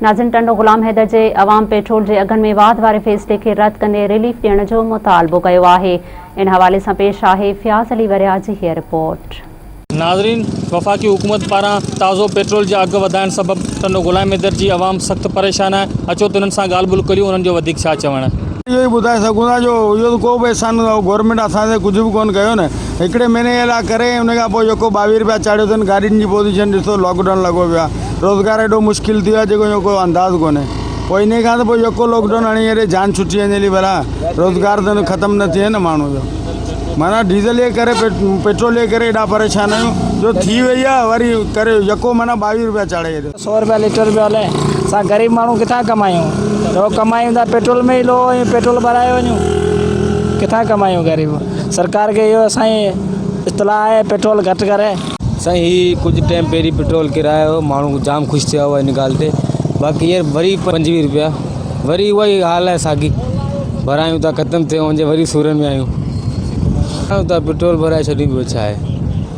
नाज़िन टंडो गुलाम हैदर जे अवाम petrol के अघन में वाध वारे फ़ैसिले के रद्द कंदे रिलीफ ॾियण जो मुतालबो कयो आहे। इन हवाले से पेश आहे फ़ियाज़ अली वरिया जी हीअ रिपोर्ट। नाज़रीन, वफ़ाक़ी हुकूमत पारां ताज़ो पेट्रोल जा अघ वधाइण सबब टंडो गुलाम हैदर जी अवाम सख्त परेशान है। अचो त उन्हनि सां ॻाल्हि ॿोल करियूं, उन्हनि जो वधीक छा चवण। इहो ई ॿुधाए सघूं था जो इहो को बि अहसान गवर्नमेंट असांखे कुझु बि कोन कयो न। हिकिड़े महीने लाइ करे उन खां पोइ जेको 22 रुपया चाढ़ियो अथनि गाॾियुनि जी पोजीशन ॾिसो, लॉकडाउन लॻो पियो आहे, रोज़गार एॾो मुश्किल थी वियो आहे जेको को अंदाज़ कोन्हे। पोइ इन खां त पोइ जेको लॉकडाउन हणी करे जान छुटी वञे भला, रोज़गार त ख़तमु न थिए न माण्हू जो। माना डीज़ल जे करे पेट्रोल जे करे एॾा परेशान आहियूं जो थी वई आहे। वरी करे यको माना 22 रुपया चाढ़े छॾियो। 100 रुपया लीटर पियो हले। असां ग़रीब माण्हू किथां कमायूं? तो कमायूं था पेट्रोल में ही लो पेट्रोल भराए वञूं, किथां कमायूं ग़रीब? सरकार के इहो असांजी इतलाह आहे पेट्रोल घटि करे। साईं ही कुछ टाइम पहिरीं पेट्रोल किरायो माण्हू जाम ख़ुशि थिया हुआ इन ॻाल्हि ते। बाक़ी हींअर वरी 25 रुपया वरी उहा ई हाल आहे साॻी। भरायूं था ख़तमु थियो वञे, वरी सूरनि में आहियूं था पेट्रोल भराए छॾी ॿियो छा आहे।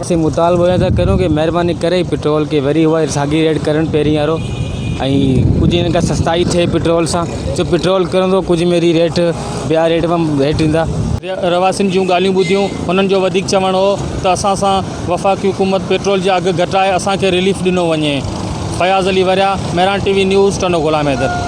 असीं मुतालबो इहो था करूं कि महिरबानी करे पेट्रोल खे वरी उहा साॻी रेट करनि पहिरीं वारो, ऐं कुझु हिन खां सस्ताई थिए पेट्रोल सां। जो पेट्रोल करंदो कुझु मेरी रेट ॿिया रेट में हेठि ईंदा। रवासिन जूं ॻाल्हियूं ॿुधियूं, उन्हनि जो वधीक चवणु हो त असां सां वफ़ाक़ी हुकूमत पेट्रोल जा अघ घटाए असांखे रिलीफ ॾिनो वञे। फ़याज़ अली वरिया, मेहरान TV न्यूज़, टंडो गुलाम हैदर।